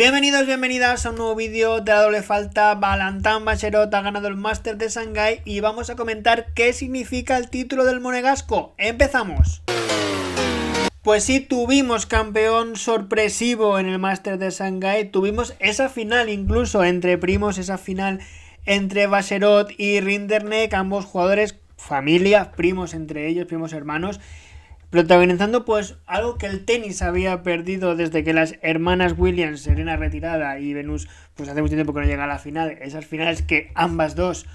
Bienvenidos, bienvenidas a un nuevo vídeo de la doble falta. Valentin Vacherot ha ganado el Masters de Shanghái y vamos a comentar qué significa el título del monegasco. ¡Empezamos! Pues sí, tuvimos campeón sorpresivo en el Masters de Shanghái, tuvimos esa final incluso entre primos, esa final entre Vacherot y Rinderknech, ambos jugadores, familia, primos entre ellos, primos hermanos, protagonizando pues algo que el tenis había perdido desde que las hermanas Williams, Serena retirada y Venus, pues hace mucho tiempo que no llega a la final, esas finales que ambas dos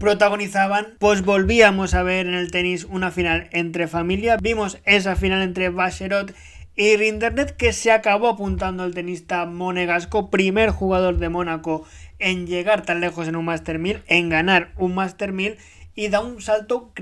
protagonizaban, pues volvíamos a ver en el tenis una final entre familia. Vimos esa final entre Vacherot y Rinderknech que se acabó apuntando el tenista monegasco, primer jugador de Mónaco en llegar tan lejos en un Master 1000, en ganar un Master 1000 y da un salto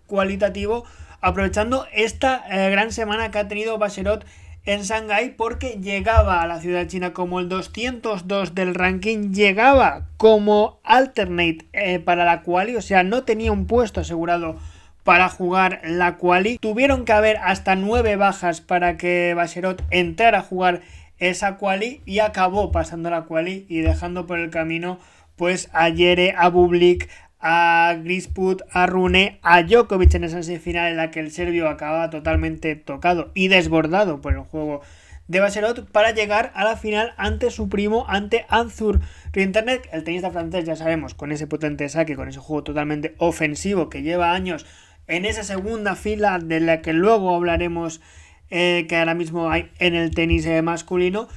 cualitativo aprovechando esta gran semana que ha tenido Vacherot en Shanghái, porque llegaba a la ciudad china como el 202 del ranking, llegaba como alternate para la quali, o sea, no tenía un puesto asegurado para jugar la quali. Tuvieron que haber hasta 9 bajas para que Vacherot entrara a jugar esa quali y acabó pasando la quali y dejando por el camino pues a Yere, a Bublik, a Grisput, a Rune, a Djokovic en esa semifinal en la que el serbio acababa totalmente tocado y desbordado por el juego de Vacherot para llegar a la final ante su primo, ante Anzur Rinderknech, el tenista francés, ya sabemos, con ese potente saque, con ese juego totalmente ofensivo que lleva años en esa segunda fila de la que luego hablaremos, que ahora mismo hay en el tenis masculino,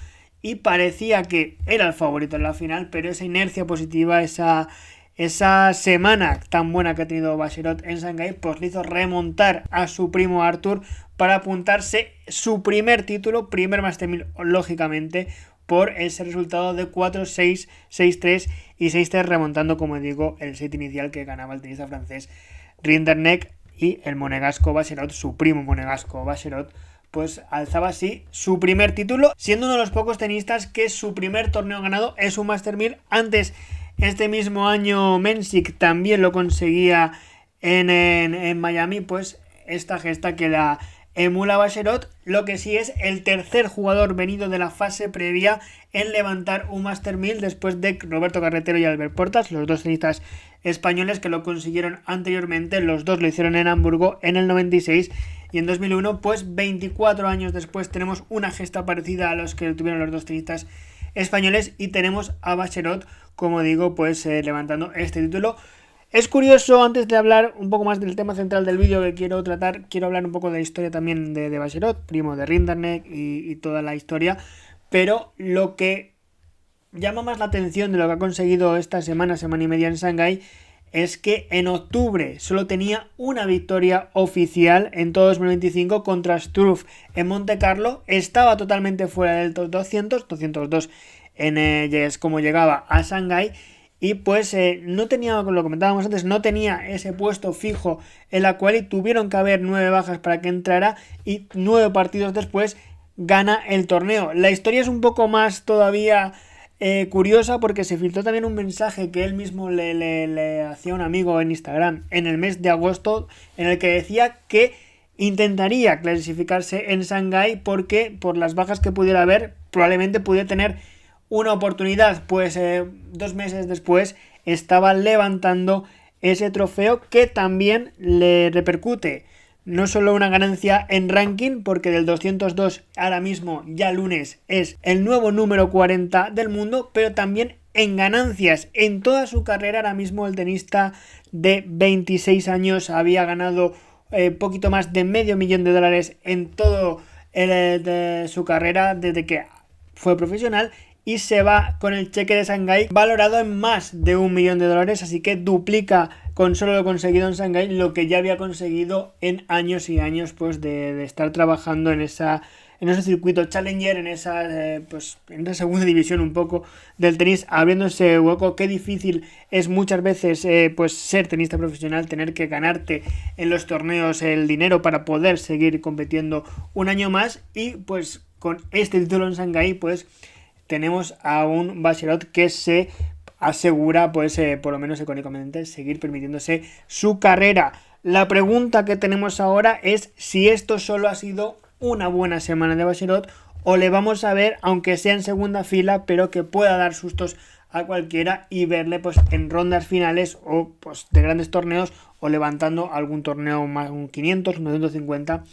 y parecía que era el favorito en la final, pero esa inercia positiva, esa semana tan buena que ha tenido Vacherot en Shanghái, pues le hizo remontar a su primo Arthur para apuntarse su primer título, primer Master 1000, lógicamente, por ese resultado de 4-6, 6-3 y 6-3, remontando, como digo, el set inicial que ganaba el tenista francés Rinderknech, y el monegasco Vacherot, su primo monegasco Vacherot, pues alzaba así su primer título, siendo uno de los pocos tenistas que su primer torneo ganado es un Master 1000. Antes, este mismo año, Mensik también lo conseguía en Miami, pues esta gesta que la emula Vacherot. Lo que sí es el tercer jugador venido de la fase previa en levantar un Master 1000 después de Roberto Carretero y Albert Portas, los dos tenistas españoles que lo consiguieron anteriormente. Los dos lo hicieron en Hamburgo en el 96 y en 2001, pues 24 años después tenemos una gesta parecida a los que tuvieron los dos tenistas españoles y tenemos a Vacherot, como digo, pues levantando este título. Es curioso, antes de hablar un poco más del tema central del vídeo que quiero tratar, quiero hablar un poco de la historia también de Vacherot, primo de Rinderknech y toda la historia, pero lo que llama más la atención de lo que ha conseguido esta semana y media en Shanghái es que en octubre solo tenía una victoria oficial en todo 2025 contra Struff en Monte Carlo, estaba totalmente fuera del top 202 es como llegaba a Shanghái, y pues no tenía, como lo comentábamos antes, no tenía ese puesto fijo en la cual y tuvieron que haber 9 bajas para que entrara, y 9 partidos después gana el torneo. La historia es un poco más todavía curiosa, porque se filtró también un mensaje que él mismo le hacía a un amigo en Instagram en el mes de agosto, en el que decía que intentaría clasificarse en Shanghái porque por las bajas que pudiera haber probablemente pudiera tener una oportunidad. Pues 2 meses después estaba levantando ese trofeo, que también le repercute no solo una ganancia en ranking, porque del 202 ahora mismo, ya lunes, es el nuevo número 40 del mundo, pero también en ganancias en toda su carrera. Ahora mismo el tenista de 26 años había ganado poquito más de $500,000 en todo su carrera desde que fue profesional, y se va con el cheque de Shanghái valorado en más de $1.000.000, así que duplica con solo lo conseguido en Shanghái lo que ya había conseguido en años y años, pues de estar trabajando en ese circuito Challenger, en esa segunda división un poco del tenis, abriéndose hueco. Qué difícil es muchas veces pues ser tenista profesional, tener que ganarte en los torneos el dinero para poder seguir compitiendo un año más, y pues con este título en Shanghái pues tenemos a un Vacherot que se asegura, pues por lo menos económicamente, seguir permitiéndose su carrera. La pregunta que tenemos ahora es si esto solo ha sido una buena semana de Vacherot o le vamos a ver, aunque sea en segunda fila, pero que pueda dar sustos a cualquiera y verle pues en rondas finales o pues de grandes torneos o levantando algún torneo más, un 500, un 250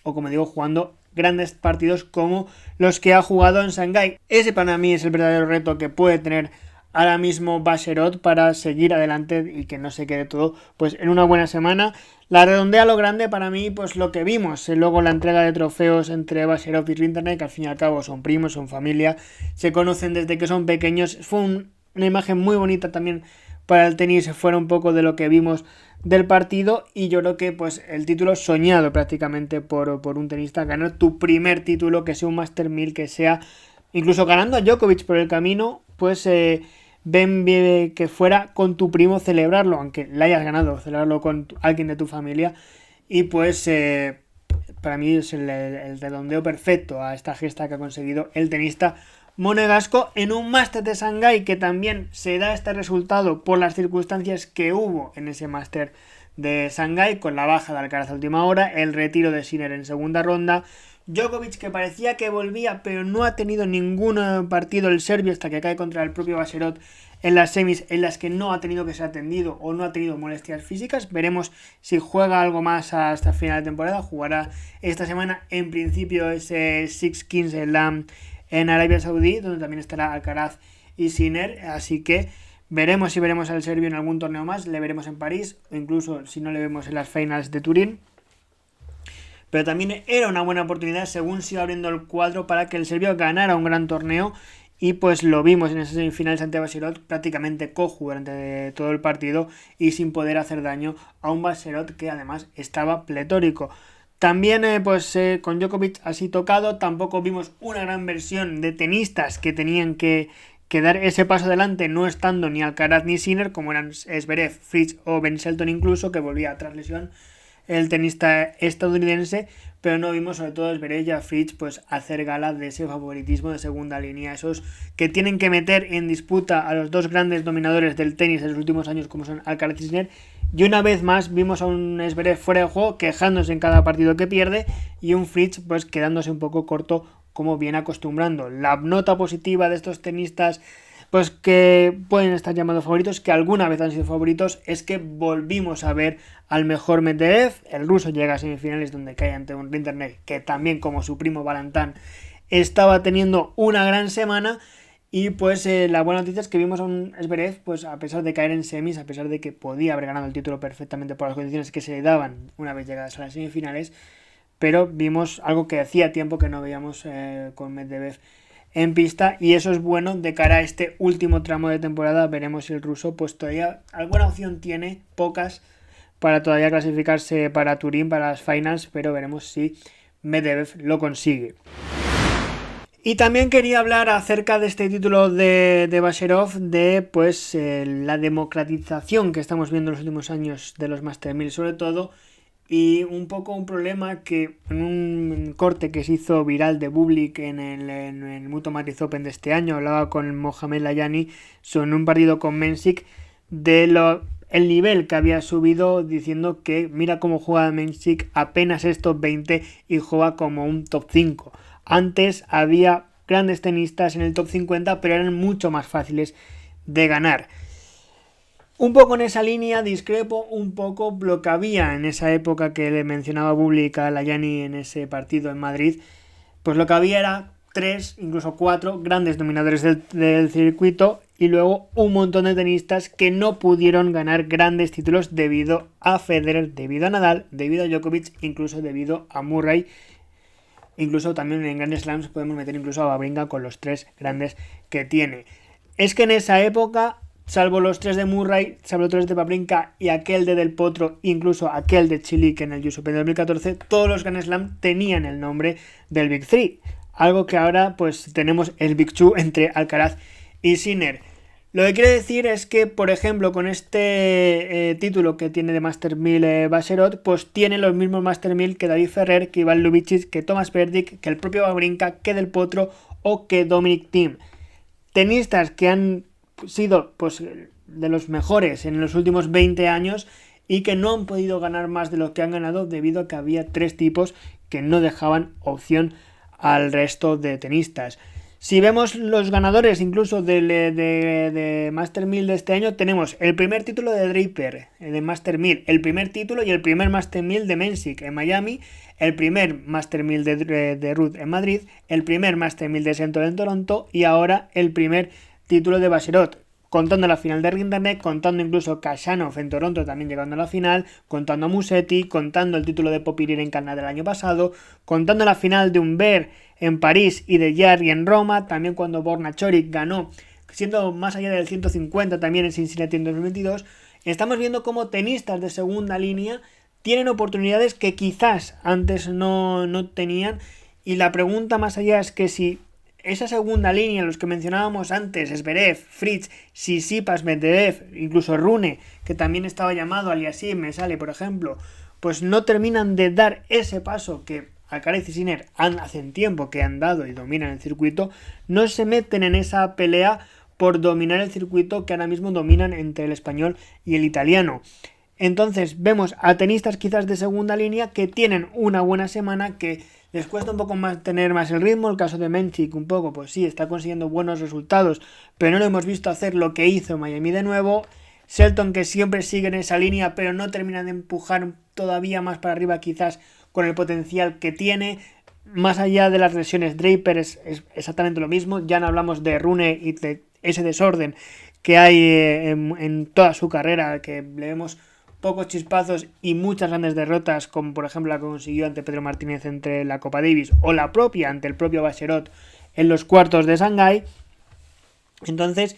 o como digo jugando grandes partidos como los que ha jugado en Shanghái. Ese para mí es el verdadero reto que puede tener ahora mismo Vacherot para seguir adelante y que no se quede todo pues en una buena semana. La redondea lo grande para mí, pues lo que vimos, luego la entrega de trofeos entre Vacherot y Rinderknech, que al fin y al cabo son primos, son familia, se conocen desde que son pequeños. Fue una imagen muy bonita también para el tenis, fuera un poco de lo que vimos del partido, y yo creo que pues el título soñado prácticamente por un tenista, ganar tu primer título, que sea un Master 1000, que sea incluso ganando a Djokovic por el camino, pues ven que fuera con tu primo celebrarlo, aunque le hayas ganado, celebrarlo con alguien de tu familia, y pues para mí es el redondeo perfecto a esta gesta que ha conseguido el tenista monegasco en un Máster de Shanghái, que también se da este resultado por las circunstancias que hubo en ese Máster de Shanghái, con la baja de Alcaraz a última hora, el retiro de Sinner en segunda ronda, Djokovic que parecía que volvía pero no ha tenido ningún partido el serbio hasta que cae contra el propio Vacherot en las semis, en las que no ha tenido que ser atendido o no ha tenido molestias físicas. Veremos si juega algo más hasta el final de temporada. Jugará esta semana en principio ese Six Kings en Arabia Saudí, donde también estará Alcaraz y Sinner, así que veremos si veremos al serbio en algún torneo más, le veremos en París o incluso si no le vemos en las finals de Turín. Pero también era una buena oportunidad según se iba abriendo el cuadro para que el serbio ganara un gran torneo, y pues lo vimos en esas semifinales ante Vacherot prácticamente cojo durante todo el partido y sin poder hacer daño a un Vacherot que además estaba pletórico. También con Djokovic así tocado, tampoco vimos una gran versión de tenistas que tenían que dar ese paso adelante, no estando ni Alcaraz ni Sinner, como eran Zverev, Fritz o Ben Shelton incluso, que volvía tras lesión el tenista estadounidense, pero no vimos sobre todo Zverev y a Fritz pues hacer gala de ese favoritismo de segunda línea, esos que tienen que meter en disputa a los dos grandes dominadores del tenis de los últimos años como son Alcaraz y Sinner. Y una vez más vimos a un Zverev fuera de juego, quejándose en cada partido que pierde, y un Fritz pues quedándose un poco corto como viene acostumbrando. La nota positiva de estos tenistas pues que pueden estar llamados favoritos, que alguna vez han sido favoritos, es que volvimos a ver al mejor Medvedev. El ruso llega a semifinales donde cae ante un Rinderknech que también, como su primo Valentán, estaba teniendo una gran semana. Y pues la buena noticia es que vimos a un Zverev, pues a pesar de caer en semis, a pesar de que podía haber ganado el título perfectamente por las condiciones que se le daban una vez llegadas a las semifinales, pero vimos algo que hacía tiempo que no veíamos con Medvedev en pista, y eso es bueno de cara a este último tramo de temporada. Veremos si el ruso pues todavía alguna opción tiene, pocas, para todavía clasificarse para Turín, para las finals, pero veremos si Medvedev lo consigue. Y también quería hablar acerca de este título de Vacherov, de pues la democratización que estamos viendo en los últimos años de los Master 1000 sobre todo, y un poco un problema que en un corte que se hizo viral de Bublik en el Mutua Madrid Open de este año, hablaba con Mohamed Layani sobre un partido con Mensik de el nivel que había subido, diciendo que mira cómo juega Mensik, apenas es top 20 y juega como un top 5. Antes había grandes tenistas en el top 50, pero eran mucho más fáciles de ganar. Un poco en esa línea discrepo un poco lo que había en esa época que le mencionaba Bublik a Layani en ese partido en Madrid. Pues lo que había era 3, incluso 4 grandes dominadores del circuito, y luego un montón de tenistas que no pudieron ganar grandes títulos debido a Federer, debido a Nadal, debido a Djokovic, incluso debido a Murray. Incluso también en Grand Slams podemos meter incluso a Wawrinka con los 3 grandes que tiene. Es que en esa época, salvo los 3 de Murray, salvo los 3 de Wawrinka y aquel de Del Potro, incluso aquel de Chilik en el US Open de 2014, todos los Grand Slam tenían el nombre del Big 3. Algo que ahora pues tenemos el Big 2 entre Alcaraz y Sinner. Lo que quiere decir es que, por ejemplo, con este título que tiene de Master 1000 Vacherot, pues tiene los mismos Master 1000 que David Ferrer, que Ivan Lubicic, que Thomas Berdych, que el propio Wawrinka, que Del Potro o que Dominic Thiem. Tenistas que han sido pues de los mejores en los últimos 20 años y que no han podido ganar más de lo que han ganado debido a que había 3 tipos que no dejaban opción al resto de tenistas. Si vemos los ganadores incluso de Master 1000 de este año, tenemos el primer título de Draper de Master 1000, el primer título y el primer Master 1000 de Mensik en Miami, el primer Master 1000 de Ruud en Madrid, el primer Master 1000 de Sentol en Toronto y ahora el primer título de Vacherot, contando la final de Rinderknech, contando incluso Khachanov en Toronto también llegando a la final, contando a Musetti, contando el título de Popirir en Canadá del año pasado, contando la final de Humbert en París y de Jarry en Roma, también cuando Borna Choric ganó, siendo más allá del 150 también en Cincinnati en 2022, estamos viendo cómo tenistas de segunda línea tienen oportunidades que quizás antes no tenían, y la pregunta más allá es que si esa segunda línea, los que mencionábamos antes, Zverev, Fritz, Tsitsipas, Medvedev, incluso Rune, que también estaba llamado, Aliassime, me sale por ejemplo, pues no terminan de dar ese paso que Alcaraz y Sinner hace tiempo que han dado y dominan el circuito, no se meten en esa pelea por dominar el circuito que ahora mismo dominan entre el español y el italiano. Entonces vemos a tenistas quizás de segunda línea que tienen una buena semana, que les cuesta un poco más tener más el ritmo. El caso de Mensik un poco, pues sí, está consiguiendo buenos resultados, pero no lo hemos visto hacer lo que hizo en Miami de nuevo. Shelton, que siempre sigue en esa línea, pero no termina de empujar todavía más para arriba quizás con el potencial que tiene. Más allá de las lesiones, Draper es exactamente lo mismo. Ya no hablamos de Rune y de ese desorden que hay en toda su carrera, que le vemos pocos chispazos y muchas grandes derrotas, como por ejemplo la que consiguió ante Pedro Martínez entre la Copa Davis, o la propia ante el propio Vacherot en los cuartos de Shanghái. Entonces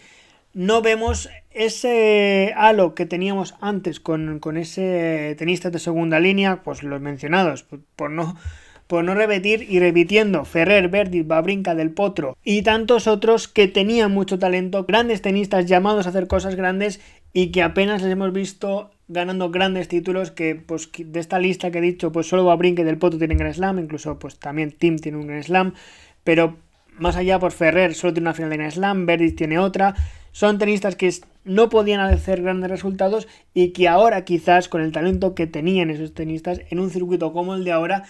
no vemos ese halo que teníamos antes con ese tenista de segunda línea, pues los mencionados, por no repetir, y repitiendo, Ferrer, Berdych, Wawrinka, Del Potro y tantos otros que tenían mucho talento, grandes tenistas llamados a hacer cosas grandes y que apenas les hemos visto ganando grandes títulos, que pues de esta lista que he dicho, pues solo Wawrinka y Del Potro tienen Grand Slam, incluso pues también Thiem tiene un Grand Slam, pero más allá, por Ferrer solo tiene una final de Grand Slam, Berdych tiene otra. Son tenistas que no podían hacer grandes resultados y que ahora quizás con el talento que tenían esos tenistas en un circuito como el de ahora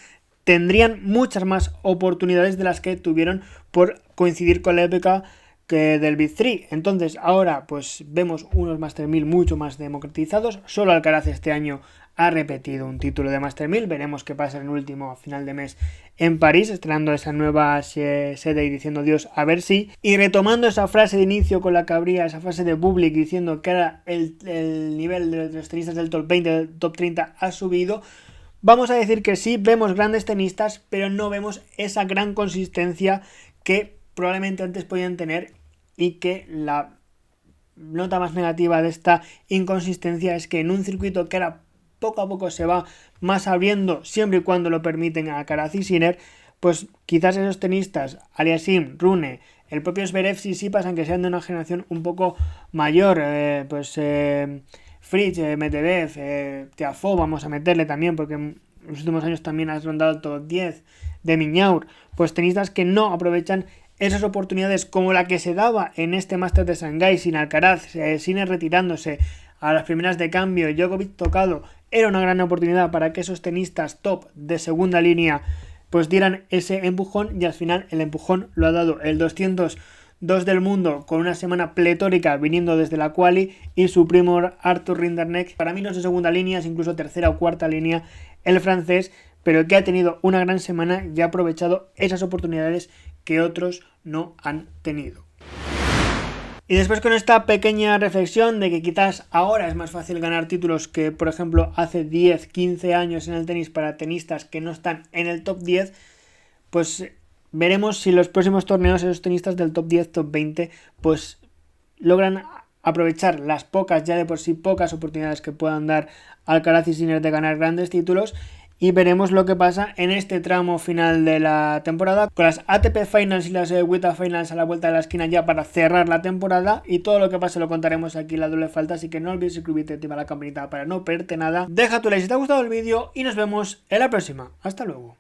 tendrían muchas más oportunidades de las que tuvieron por coincidir con la época del Big 3. Entonces ahora pues vemos unos Master 1000 mucho más democratizados. Solo Alcaraz este año ha repetido un título de Master 1000. Veremos qué pasa en el último a final de mes en París, estrenando esa nueva sede y diciendo Dios a ver si. Y retomando esa frase de inicio con la que abría, esa frase de Bublik diciendo que ahora el nivel de los tenistas del top 20, del top 30 ha subido, vamos a decir que sí, vemos grandes tenistas, pero no vemos esa gran consistencia que probablemente antes podían tener, y que la nota más negativa de esta inconsistencia es que en un circuito que ahora poco a poco se va más abriendo, siempre y cuando lo permiten a Alcaraz y Sinner, pues quizás esos tenistas, Aliassime, Rune, el propio Zverev, sí pasan que sean de una generación un poco mayor, Fritz, Medvedev, Tiafoe vamos a meterle también, porque en los últimos años también has rondado el top 10 de Miñaur, pues tenistas que no aprovechan esas oportunidades como la que se daba en este Master de Shanghái, sin Alcaraz, Sinner retirándose a las primeras de cambio, Djokovic tocado. Era una gran oportunidad para que esos tenistas top de segunda línea pues dieran ese empujón, y al final el empujón lo ha dado el 202 del mundo, con una semana pletórica viniendo desde la quali, y su primo Arthur Rinderknech, para mí no es de segunda línea, es incluso tercera o cuarta línea el francés, pero que ha tenido una gran semana y ha aprovechado esas oportunidades que otros no han tenido. Y después, con esta pequeña reflexión de que quizás ahora es más fácil ganar títulos que, por ejemplo, hace 10, 15 años en el tenis para tenistas que no están en el top 10, pues veremos si los próximos torneos esos tenistas del top 10, top 20, pues logran aprovechar las pocas, ya de por sí pocas oportunidades que puedan dar Alcaraz y Sinner de ganar grandes títulos. Y veremos lo que pasa en este tramo final de la temporada, con las ATP Finals y las WTA Finals a la vuelta de la esquina ya para cerrar la temporada, y todo lo que pase lo contaremos aquí en La Doble Falta, así que no olvides suscribirte, activar la campanita para no perderte nada, deja tu like si te ha gustado el vídeo y nos vemos en la próxima. Hasta luego.